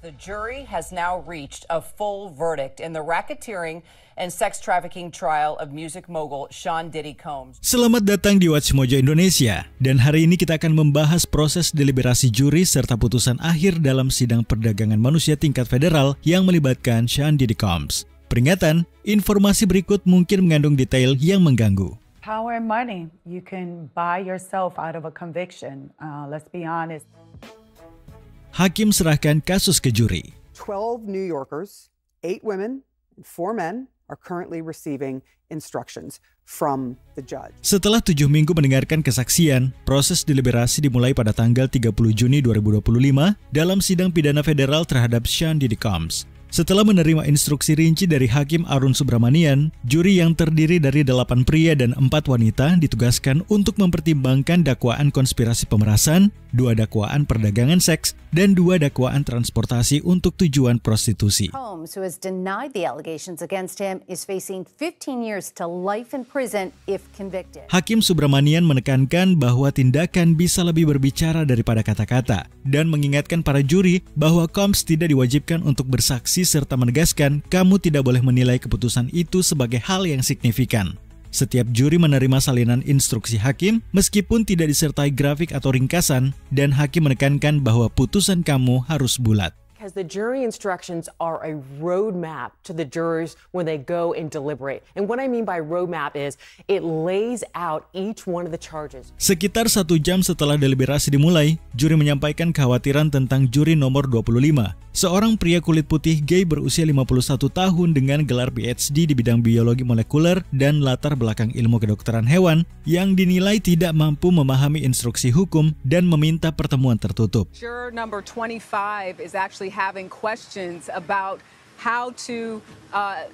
The jury has now reached a full verdict in the racketeering and sex trafficking trial of music mogul Sean Diddy Combs. Selamat datang di Watch Mojo Indonesia, dan hari ini kita akan membahas proses deliberasi juri serta putusan akhir dalam sidang perdagangan manusia tingkat federal yang melibatkan Sean Diddy Combs. Peringatan, informasi berikut mungkin mengandung detail yang mengganggu. Power and money, you can buy yourself out of a conviction. Let's be honest. Hakim serahkan kasus ke juri. 12 New Yorkers, 8 women, and 4 men are currently receiving instructions from the judge. Setelah 7 minggu mendengarkan kesaksian, proses deliberasi dimulai pada tanggal 30 Juni 2025 dalam sidang pidana federal terhadap Sean Diddy Combs. Setelah menerima instruksi rinci dari Hakim Arun Subramanian, juri yang terdiri dari 8 pria dan 4 wanita ditugaskan untuk mempertimbangkan dakwaan konspirasi pemerasan, 2 dakwaan perdagangan seks, dan 2 dakwaan transportasi untuk tujuan prostitusi. Combs, who has denied the allegations against him, is facing 15 years to life in prison if convicted. Hakim Subramanian menekankan bahwa tindakan bisa lebih berbicara daripada kata-kata dan mengingatkan para juri bahwa Combs tidak diwajibkan untuk bersaksi serta menegaskan kamu tidak boleh menilai keputusan itu sebagai hal yang signifikan. Setiap juri menerima salinan instruksi hakim meskipun tidak disertai grafik atau ringkasan, dan hakim menekankan bahwa putusan kamu harus bulat. Because the jury instructions are a roadmap to the jurors when they go and deliberate. And what I mean by roadmap is it lays out each one of the charges. Sekitar 1 jam setelah deliberasi dimulai, juri menyampaikan kekhawatiran tentang juri nomor 25. Seorang pria kulit putih gay berusia 51 tahun dengan gelar PhD di bidang biologi molekuler dan latar belakang ilmu kedokteran hewan yang dinilai tidak mampu memahami instruksi hukum dan meminta pertemuan tertutup. Juror number 25 is actually having questions about how to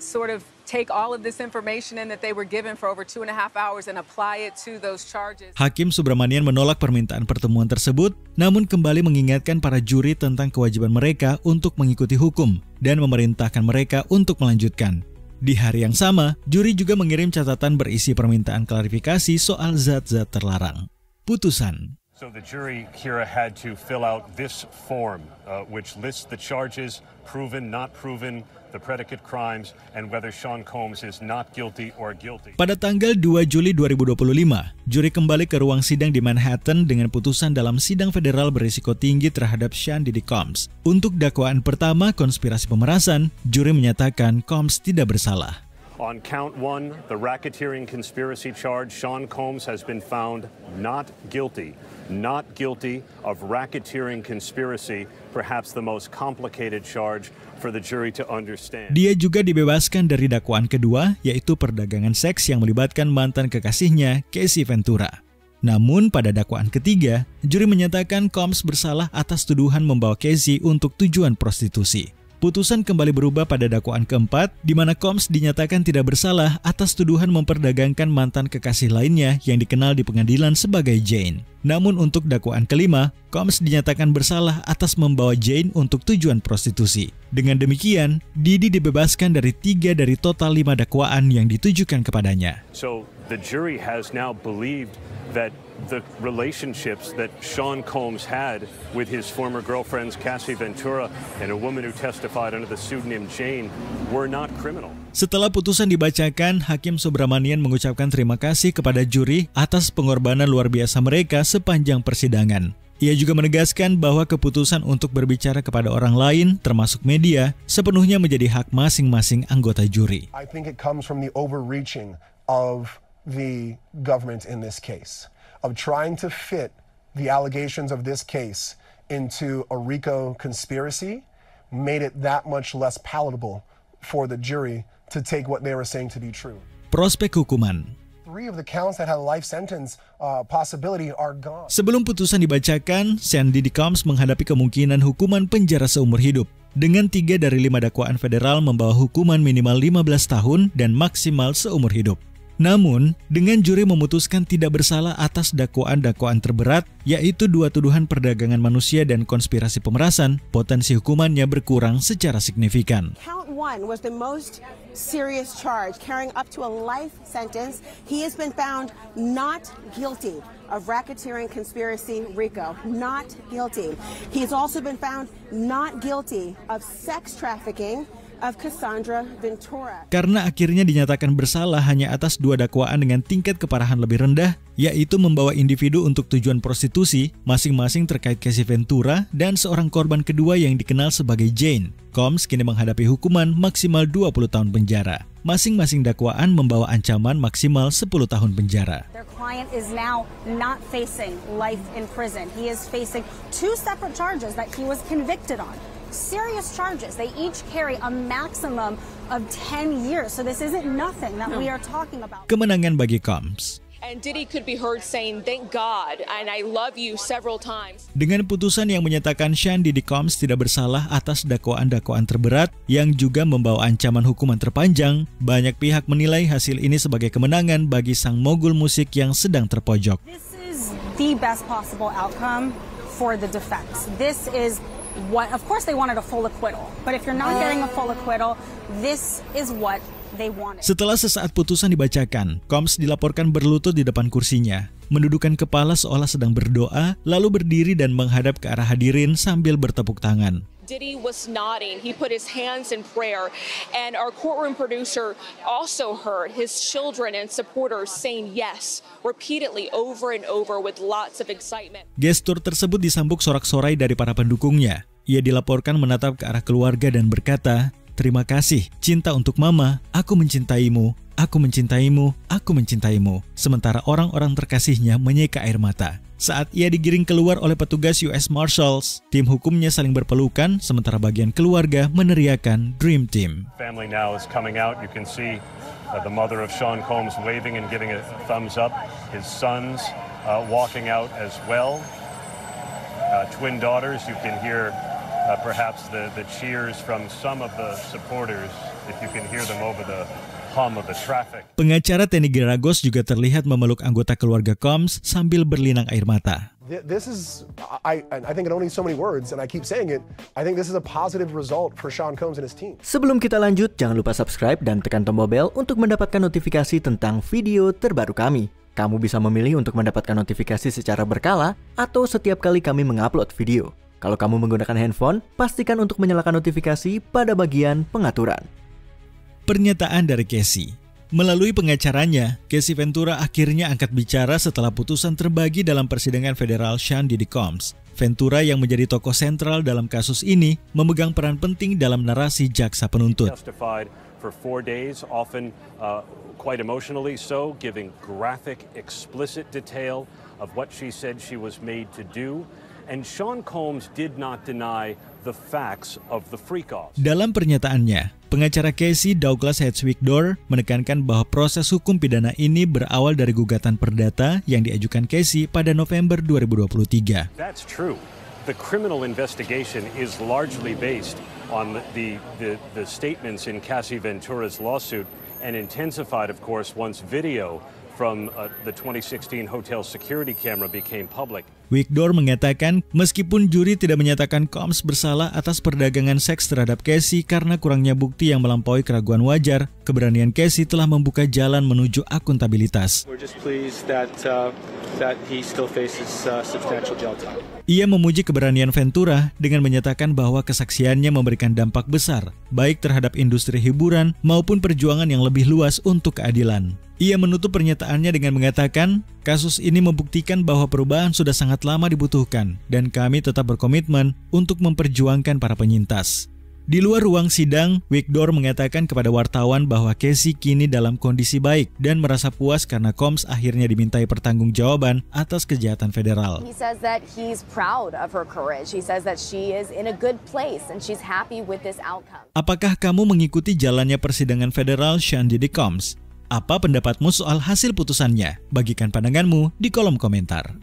sort of take all of this information in that they were given for over 2.5 hours and apply it to those charges. Hakim Subramanian menolak permintaan pertemuan tersebut, namun kembali mengingatkan para juri tentang kewajiban mereka untuk mengikuti hukum dan memerintahkan mereka untuk melanjutkan. Di hari yang sama, juri juga mengirim catatan berisi permintaan klarifikasi soal zat-zat terlarang. Putusan. So the jury here had to fill out this form, which lists the charges, proven, not proven, the predicate crimes, and whether Sean Combs is not guilty or guilty. Pada tanggal 2 Juli 2025, juri kembali ke ruang sidang di Manhattan dengan putusan dalam sidang federal berisiko tinggi terhadap Sean Diddy Combs. Untuk dakwaan pertama, konspirasi pemerasan, juri menyatakan Combs tidak bersalah. On count 1, the racketeering conspiracy charge, Sean Combs has been found not guilty of racketeering conspiracy, perhaps the most complicated charge for the jury to understand. Dia juga dibebaskan dari dakwaan kedua, yaitu perdagangan seks yang melibatkan mantan kekasihnya, Casey Ventura. Namun pada dakwaan ketiga, juri menyatakan Combs bersalah atas tuduhan membawa Casey untuk tujuan prostitusi. Putusan kembali berubah pada dakwaan keempat, di mana Combs dinyatakan tidak bersalah atas tuduhan memperdagangkan mantan kekasih lainnya yang dikenal di pengadilan sebagai Jane. Namun untuk dakwaan kelima, Combs dinyatakan bersalah atas membawa Jane untuk tujuan prostitusi. Dengan demikian, Diddy dibebaskan dari 3 dari total 5 dakwaan yang ditujukan kepadanya. So the jury has now believed that the relationships that Sean Combs had with his former girlfriends Cassie Ventura and a woman who testified under the pseudonym Jane were not criminal. Setelah putusan dibacakan, Hakim Subramanian mengucapkan terima kasih kepada juri atas pengorbanan luar biasa mereka sepanjang persidangan. Ia juga menegaskan bahwa keputusan untuk berbicara kepada orang lain, termasuk media, sepenuhnya menjadi hak masing-masing anggota juri. I think it comes from the overreaching of the government in this case, of trying to fit the allegations of this case into a RICO conspiracy, made it that much less palatable for the jury to take what they were saying to be true. Prospek hukuman. 3 of the counts that had a life sentence possibility are gone. Sebelum putusan dibacakan, Sean Diddy Combs menghadapi kemungkinan hukuman penjara seumur hidup. Dengan 3 dari 5 dakwaan federal membawa hukuman minimal 15 tahun dan maksimal seumur hidup. Namun, dengan juri memutuskan tidak bersalah atas dakwaan-dakwaan terberat, yaitu 2 tuduhan perdagangan manusia dan konspirasi pemerasan, potensi hukumannya berkurang secara signifikan. Count 1 was the most serious charge, carrying up to a life sentence. He has been found not guilty of racketeering conspiracy RICO, not guilty. He has also been found not guilty of sex trafficking of Cassandra Ventura. Karena akhirnya dinyatakan bersalah hanya atas 2 dakwaan dengan tingkat keparahan lebih rendah, yaitu membawa individu untuk tujuan prostitusi, masing-masing terkait Casey Ventura dan seorang korban kedua yang dikenal sebagai Jane. Combs kini menghadapi hukuman maksimal 20 tahun penjara. Masing-masing dakwaan membawa ancaman maksimal 10 tahun penjara. Their client is now not facing life in prison. He is facing 2 separate charges that he was convicted on. Serious charges. They each carry a maximum of 10 years. So this isn't nothing that we are talking about. Kemenangan bagi Combs. And Diddy could be heard saying, "Thank God," and "I love you" several times. Dengan putusan yang menyatakan Sean Diddy Combs tidak bersalah atas dakwaan-dakwaan terberat yang juga membawa ancaman hukuman terpanjang, banyak pihak menilai hasil ini sebagai kemenangan bagi sang mogul musik yang sedang terpojok. This is the best possible outcome for the defense. This is what, of course they wanted a full acquittal, but if you're not getting a full acquittal, this is what they wanted. Setelah sesaat putusan dibacakan, Combs dilaporkan berlutut di depan kursinya, menundukkan kepala seolah sedang berdoa, lalu berdiri dan menghadap ke arah hadirin sambil bertepuk tangan. Diddy was nodding. He put his hands in prayer, and our courtroom producer also heard his children and supporters saying yes repeatedly over and over with lots of excitement. Gestur tersebut disambut sorak-sorai dari para pendukungnya. Ia dilaporkan menatap ke arah keluarga dan berkata, "Terima kasih, cinta untuk mama, aku mencintaimu, aku mencintaimu, aku mencintaimu." Sementara orang-orang terkasihnya menyeka air mata. Saat ia digiring keluar oleh petugas US Marshals, tim hukumnya saling berpelukan, sementara bagian keluarga meneriakan Dream Team. Family now is coming out. You can see the mother of Sean Combs waving and giving a thumbs up. His sons walking out as well. Twin daughters, you can hear perhaps the cheers from some of the supporters, if you can hear them over the hum of the traffic. Pengacara Tenny Geragos juga terlihat memeluk anggota keluarga Combs sambil berlinang air mata. This is, I think it only so many words, and I keep saying it, I think this is a positive result for Sean Combs and his team. Sebelum kita lanjut, jangan lupa subscribe dan tekan tombol bel untuk mendapatkan notifikasi tentang video terbaru kami. Kamu bisa memilih untuk mendapatkan notifikasi secara berkala atau setiap kali kami mengupload video. Kalau kamu menggunakan handphone, pastikan untuk menyalakan notifikasi pada bagian pengaturan. Pernyataan dari Casey. Melalui pengacaranya, Casey Ventura akhirnya angkat bicara setelah putusan terbagi dalam persidangan federal Sean Diddy Combs. Ventura yang menjadi tokoh sentral dalam kasus ini memegang peran penting dalam narasi jaksa penuntut. Testified for 4 days, often quite emotionally so, giving graphic, explicit detail of what she said she was made to do. And Sean Combs did not deny the facts of the freak-off. Dalam pernyataannya, pengacara Casey Douglas Hedwig-Dorr menekankan bahwa proses hukum pidana ini berawal dari gugatan perdata yang diajukan Casey pada November 2023. That's true. The criminal investigation is largely based on the statements in Casey Ventura's lawsuit and intensified, of course, once video from the 2016 hotel security camera became public. Wigdor mengatakan meskipun juri tidak menyatakan Combs bersalah atas perdagangan seks terhadap Casey karena kurangnya bukti yang melampaui keraguan wajar, keberanian Casey telah membuka jalan menuju akuntabilitas. Ia memuji keberanian Ventura dengan menyatakan bahwa kesaksiannya memberikan dampak besar, baik terhadap industri hiburan maupun perjuangan yang lebih luas untuk keadilan. Ia menutup pernyataannya dengan mengatakan, kasus ini membuktikan bahwa perubahan sudah sangat lama dibutuhkan dan kami tetap berkomitmen untuk memperjuangkan para penyintas. Di luar ruang sidang, Wigdor mengatakan kepada wartawan bahwa Casey kini dalam kondisi baik dan merasa puas karena Combs akhirnya dimintai pertanggungjawaban atas kejahatan federal. He says that he's proud of her courage. He says that she is in a good place and she's happy with this outcome. Apakah kamu mengikuti jalannya persidangan federal Sean Diddy Combs? Apa pendapatmu soal hasil putusannya? Bagikan pandanganmu di kolom komentar.